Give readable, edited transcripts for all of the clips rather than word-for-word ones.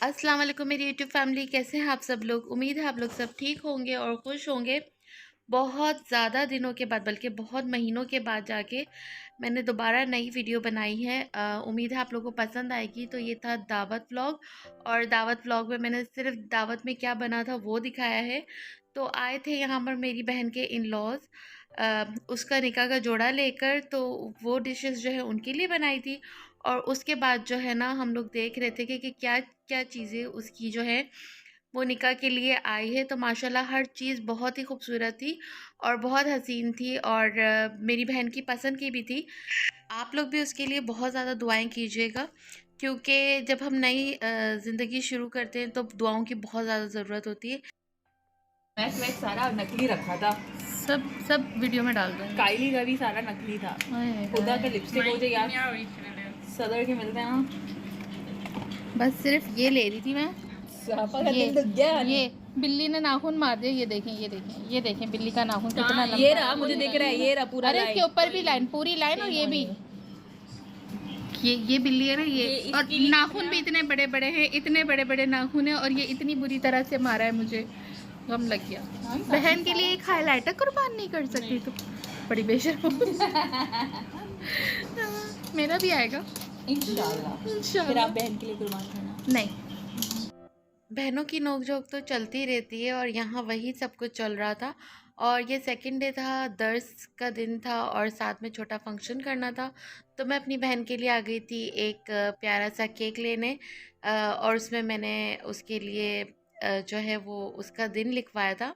अस्सलाम वालेकुम मेरी यूट्यूब फैमिली, कैसे हैं आप सब लोग। उम्मीद है आप लोग सब ठीक होंगे और खुश होंगे। बहुत ज़्यादा दिनों के बाद, बल्कि बहुत महीनों के बाद जाके मैंने दोबारा नई वीडियो बनाई है। उम्मीद है आप लोगों को पसंद आएगी। तो ये था दावत व्लॉग, और दावत व्लॉग में मैंने सिर्फ दावत में क्या बना था वो दिखाया है। तो आए थे यहाँ पर मेरी बहन के इन लॉज, उसका निकाह का जोड़ा लेकर, तो वो डिशेस जो है उनके लिए बनाई थी। और उसके बाद जो है ना, हम लोग देख रहे थे कि क्या क्या चीज़ें उसकी जो है वो निकाह के लिए आई है। तो माशाल्लाह हर चीज़ बहुत ही खूबसूरत थी और बहुत हसीन थी, और मेरी बहन की पसंद की भी थी। आप लोग भी उसके लिए बहुत ज़्यादा दुआएं कीजिएगा, क्योंकि जब हम नई ज़िंदगी शुरू करते हैं तो दुआओं की बहुत ज़्यादा ज़रूरत होती है। मैक सारा नकली रखा था, सब वीडियो में डाल दूँगी। काइली का भी सारा नकली था। खुदा के लिपस्टिक मुझे यार सदर के मिलते हैं ना। बस सिर्फ ये ले रही थी मैं। ये बिल्ली ने नाखून मार दिया। ये देखें, ये देखें, ये देखें बिल्ली का नाखून कितना लंबा। ये रहा, मुझे दिख रहा है, ये रहा पूरा। अरे इसके ऊपर भी लाइन, पूरी लाइन, और ये भी, ये बिल्ली है ना ये और नाखून भी इतने बड़े बड़े हैं, इतने बड़े बड़े नाखून है, और ये इतनी बुरी तरह से मारा है, मुझे गम लग गया। बहन के लिए एक हाईलाइटर कुर्बान नहीं कर सकती तो बड़ी बेशर्म। मेरा भी आएगा इंशाल्लाह। फिर आप बहन के लिए कुर्बान करना। नहीं, बहनों की नोकझोंक तो चलती रहती है, और यहाँ वही सब कुछ चल रहा था। और ये सेकंड डे था, दर्स का दिन था, और साथ में छोटा फंक्शन करना था। तो मैं अपनी बहन के लिए आ गई थी एक प्यारा सा केक लेने, और उसमें मैंने उसके लिए जो है वो उसका दिन लिखवाया था।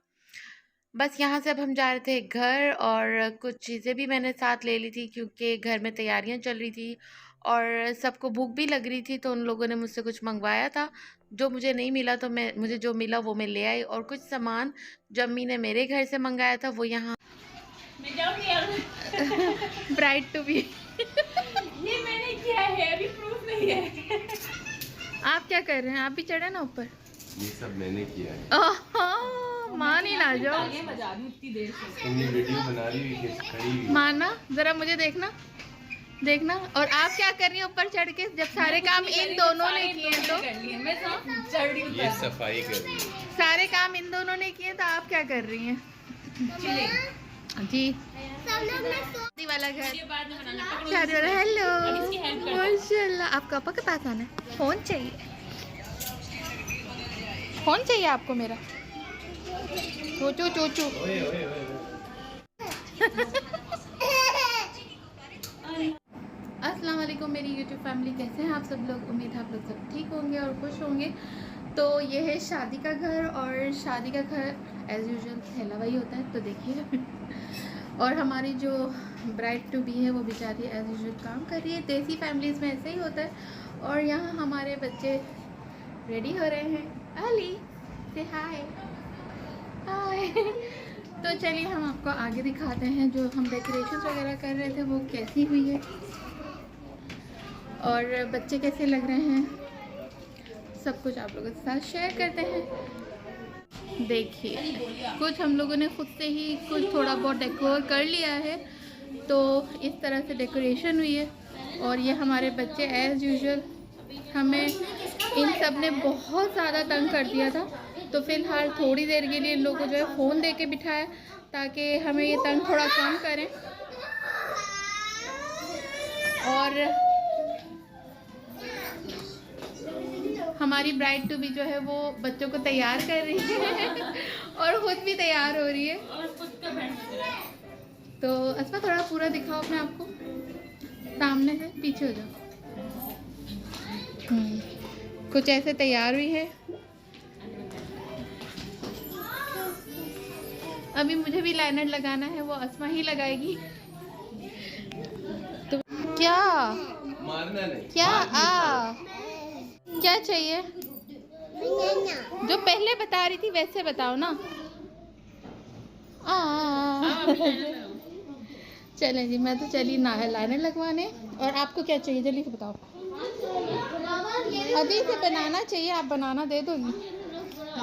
बस यहाँ से अब हम जा रहे थे घर, और कुछ चीज़ें भी मैंने साथ ले ली थी, क्योंकि घर में तैयारियाँ चल रही थी और सबको भूख भी लग रही थी। तो उन लोगों ने मुझसे कुछ मंगवाया था जो मुझे नहीं मिला, तो मुझे जो मिला वो मैं ले आई। और कुछ सामान जो अम्मी ने मेरे घर से मंगाया था वो यहाँ ब्राइड टू बी ये मैंने किया है, अभी प्रूफ नहीं है। आप क्या कर रहे हैं? आप भी चढ़े ना ऊपर। ये सब मैंने किया है। मान ही ना जाओ। ये मजा आ रही इतनी देर से। तुमने वीडियो बना रही हुई है, खड़ी हुई। माना जरा, मुझे देखना देखना। और आप क्या कर रही हो ऊपर चढ़ के, जब सारे काम इन दोनों ने किए तो? मैं चढ़ रही हूं, ये सफाई कर रही है। सारे काम इन दोनों ने किए, तो आप क्या कर रही हैं? जी, शादी वाला घर, शादी वाला। हेलो, माशाल्लाह। आपका पापा के पास आना है? फोन चाहिए? फोन चाहिए आपको मेरा? चोचू चोचू। अस्सलाम वालेकुम मेरी यूट्यूब फैमिली, कैसे हैं आप सब लोग। उम्मीद है आप लोग सब ठीक होंगे और खुश होंगे। तो ये है शादी का घर, और शादी का घर एज़ यूजुअल फैला वही होता है, तो देखिए। और हमारी जो ब्राइड टू बी है वो बेचारी एज़ यूजुअल काम कर रही है। देसी फैमिलीज़ में ऐसे ही होता है। और यहाँ हमारे बच्चे रेडी हो रहे हैं। अली से हाय हाय। तो चलिए हम आपको आगे दिखाते हैं जो हम डेकोरेशन वगैरह कर रहे थे वो कैसी हुई है, और बच्चे कैसे लग रहे हैं, सब कुछ आप लोगों के साथ शेयर करते हैं। देखिए, कुछ हम लोगों ने खुद से ही कुछ थोड़ा बहुत डेकोर कर लिया है, तो इस तरह से डेकोरेशन हुई है। और ये हमारे बच्चे एज़ यूजुअल, हमें इन सब ने बहुत ज़्यादा तंग कर दिया था, तो फिलहाल थोड़ी देर के लिए इन लोगों को जो है फ़ोन दे के बिठाया, ताकि हमें ये तंग थोड़ा कम करें। और हमारी ब्राइड टू बी जो है वो बच्चों को तैयार कर रही है और खुद भी तैयार हो रही है। तो अस्मा थोड़ा पूरा दिखाओ अपने आप को, सामने से पीछे हो जाओ। कुछ ऐसे तैयार हुई है। अभी मुझे भी लाइनर लगाना है, वो अस्मा ही लगाएगी। तो क्या मारना नहीं, क्या क्या चाहिए? जो पहले बता रही थी वैसे बताओ ना। चलें जी, मैं तो चली ना है लाइनर लगवाने। और आपको क्या चाहिए जल्दी से बताओ। अभी से बनाना चाहिए, आप बनाना दे दोगी?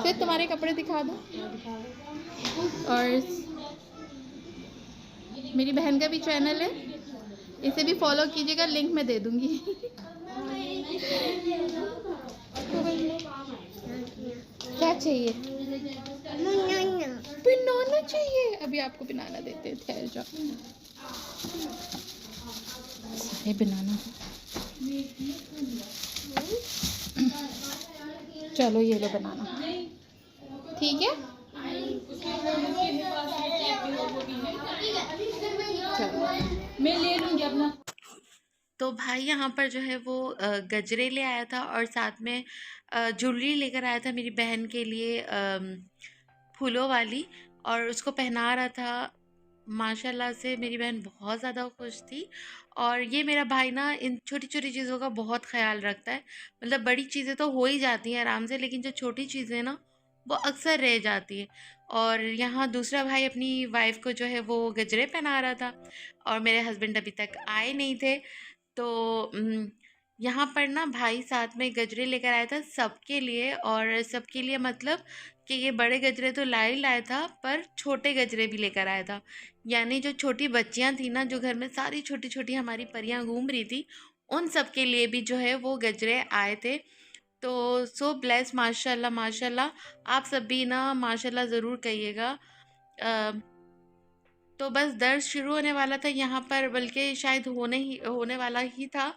सिर्फ तुम्हारे कपड़े दिखा दो। और मेरी बहन का भी चैनल है, इसे भी फॉलो कीजिएगा, लिंक मैं दे दूंगी। क्या चाहिए? बनाना चाहिए। अभी आपको बनाना देते हैं, ठहर जाओ। ये बनाना, चलो ये लो बनाना, ठीक है। मैं ले लूँगी अपना। तो भाई यहाँ पर जो है वो गजरे ले आया था और साथ में ज्वेलरी लेकर आया था मेरी बहन के लिए, फूलों वाली, और उसको पहना रहा था। माशाल्लाह से मेरी बहन बहुत ज़्यादा खुश थी। और ये मेरा भाई ना इन छोटी छोटी चीज़ों का बहुत ख्याल रखता है। मतलब बड़ी चीज़ें तो हो ही जाती हैं आराम से, लेकिन जो छोटी चीज़ें ना वो अक्सर रह जाती है। और यहाँ दूसरा भाई अपनी वाइफ को जो है वो गजरे पहना रहा था, और मेरे हस्बैंड अभी तक आए नहीं थे। तो यहाँ पर ना भाई साथ में गजरे लेकर आया था सबके लिए, और सबके लिए मतलब कि ये बड़े गजरे तो ला ही लाया था, पर छोटे गजरे भी लेकर आया था। यानी जो छोटी बच्चियाँ थी ना, जो घर में सारी छोटी छोटी हमारी परियां घूम रही थी, उन सब के लिए भी जो है वो गजरे आए थे। तो सो ब्लेस, माशाल्लाह माशाल्लाह। आप सब भी ना माशाल्लाह ज़रूर कहिएगा। तो बस दर्द शुरू होने वाला था यहाँ पर, बल्कि शायद होने वाला ही था।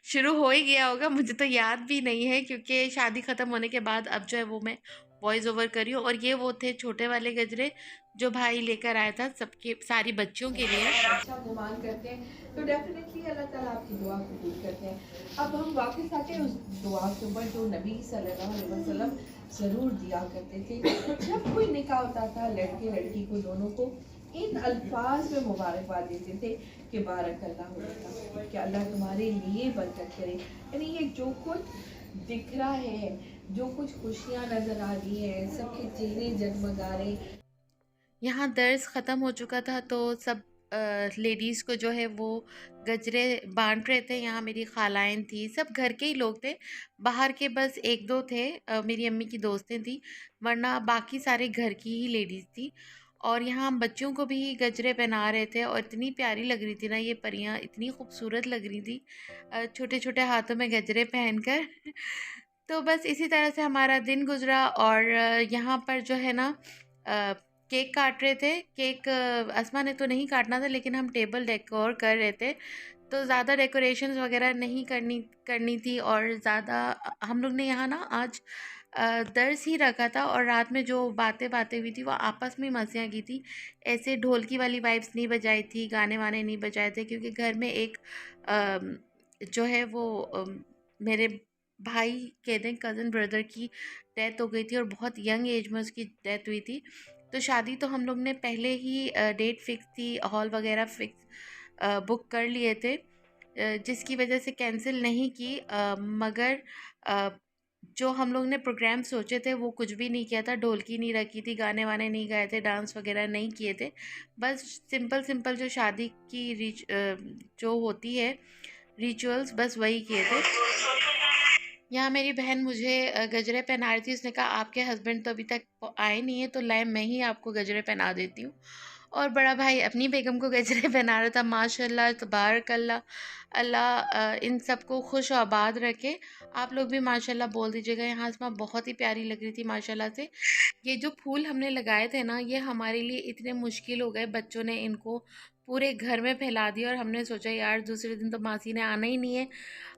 शुरू हो ही गया होगा, मुझे तो याद भी नहीं है, क्योंकि शादी ख़त्म होने के बाद अब जो है वो मैं वॉइस ओवर कर रही हूँ। और ये वो थे छोटे वाले गजरे जो भाई लेकर आया था सबके, सारी बच्चियों के लिए। अच्छा गुमान करते हैं तो डेफिनेटली अल्लाह ताला आपकी दुआ कबूल करते हैं। अब हम वापस आते हैं उस दुआ के ऊपर जो नबी सल्लल्लाहु अलैहि वसल्लम ज़रूर दिया करते थे। जब कोई निकाह होता था लड़के लड़की को, दोनों को इन अल्फाज में मुबारकबाद देते थे कि बारक अल्लाह लका, कि अल्लाह तुम्हारे लिए बरकत करे। यानी ये जो कुछ दिख रहा है, जो कुछ खुशियाँ नज़र आ रही हैं, सबके चेहरे जगमगा रहे। यहाँ दर्स ख़त्म हो चुका था तो सब लेडीज़ को जो है वो गजरे बांट रहे थे। यहाँ मेरी खालाएँ थी, सब घर के ही लोग थे, बाहर के बस एक दो थे, मेरी अम्मी की दोस्तें थी, वरना बाकी सारे घर की ही लेडीज़ थी। और यहाँ हम बच्चों को भी गजरे पहना रहे थे, और इतनी प्यारी लग रही थी ना ये परियाँ, इतनी खूबसूरत लग रही थी छोटे छोटे हाथों में गजरे पहनकर। तो बस इसी तरह से हमारा दिन गुजरा। और यहाँ पर जो है ना केक काट रहे थे। केक अस्मा ने तो नहीं काटना था, लेकिन हम टेबल डेकोर कर रहे थे, तो ज़्यादा डेकोरेशंस वगैरह नहीं करनी थी। और ज़्यादा हम लोग ने यहाँ ना आज दर्स ही रखा था, और रात में जो बातें हुई थी वो आपस में मस्तियाँ की थी। ऐसे ढोलकी वाली वाइब्स नहीं बजाई थी, गाने वाने नहीं बजाए थे, क्योंकि घर में एक जो है वो मेरे भाई के दें कज़न ब्रदर की डेथ हो गई थी, और बहुत यंग एज में उसकी डेथ हुई थी। तो शादी तो हम लोग ने पहले ही डेट फिक्स थी, हॉल वगैरह फिक्स बुक कर लिए थे, जिसकी वजह से कैंसिल नहीं की। मगर जो हम लोग ने प्रोग्राम सोचे थे वो कुछ भी नहीं किया था। ढोलकी नहीं रखी थी, गाने वाने नहीं गाए थे, डांस वगैरह नहीं किए थे। बस सिंपल जो शादी की जो होती है रिचुअल्स, बस वही किए थे। यहाँ मेरी बहन मुझे गजरे पहना रही थी। उसने कहा आपके हस्बैंड तो अभी तक आए नहीं है, तो लाए मैं ही आपको गजरे पहना देती हूँ। और बड़ा भाई अपनी बेगम को गजरे पहना रहा था। माशाल्लाह तबारकल्ला, अल्लाह इन सबको खुश और आबाद रखे। आप लोग भी माशाल्लाह बोल दीजिएगा। यहाँ आसमां बहुत ही प्यारी लग रही थी माशाल्लाह से। ये जो फूल हमने लगाए थे ना, ये हमारे लिए इतने मुश्किल हो गए, बच्चों ने इनको पूरे घर में फैला दिया। और हमने सोचा यार दूसरे दिन तो मासी ने आना ही नहीं है,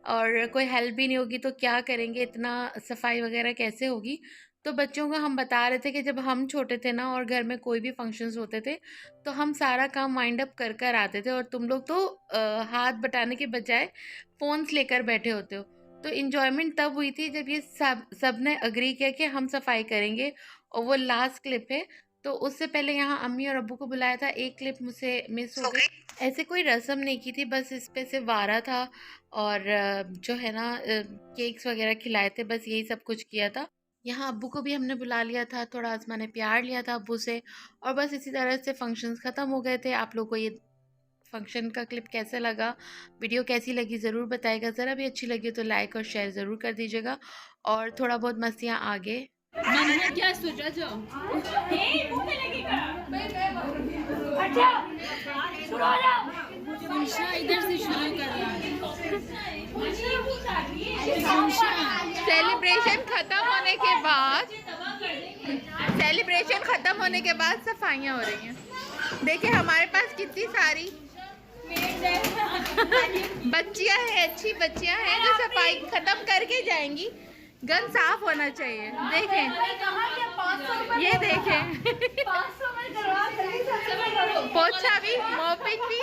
और कोई हेल्प भी नहीं होगी, तो क्या करेंगे, इतना सफाई वगैरह कैसे होगी। तो बच्चों को हम बता रहे थे कि जब हम छोटे थे ना और घर में कोई भी फंक्शंस होते थे, तो हम सारा काम वाइंड अप कर कर आते थे, और तुम लोग तो हाथ बटाने के बजाय फ़ोन्स लेकर बैठे होते हो। तो इन्जॉयमेंट तब हुई थी जब ये सब ने अग्री किया कि हम सफाई करेंगे। और वो लास्ट क्लिप है। तो उससे पहले यहाँ अम्मी और अब्बू को बुलाया था, एक क्लिप मुझसे मिस हो गई। ऐसे कोई रस्म नहीं की थी, बस इस पे से वारा था, और जो है ना केक्स वगैरह खिलाए थे, बस यही सब कुछ किया था। यहाँ अब्बू को भी हमने बुला लिया था, थोड़ा आसमा ने प्यार लिया था अब्बू से, और बस इसी तरह से फंक्शंस ख़त्म हो गए थे। आप लोग को ये फंक्शन का क्लिप कैसा लगा, वीडियो कैसी लगी ज़रूर बताएगा। ज़रा भी अच्छी लगी तो लाइक और शेयर ज़रूर कर दीजिएगा, और थोड़ा बहुत मस्तियाँ आगे। मैंने क्या सोचा जो इधर से शुरू करना है। सेलिब्रेशन खत्म होने के बाद सफाइयाँ हो रही हैं। देखिए हमारे पास कितनी सारी बच्चियाँ हैं, अच्छी बच्चियाँ हैं जो सफाई खत्म करके जाएंगी। गन साफ होना चाहिए। देखें, ये देखें, पोछा भी, मोपिंग भी।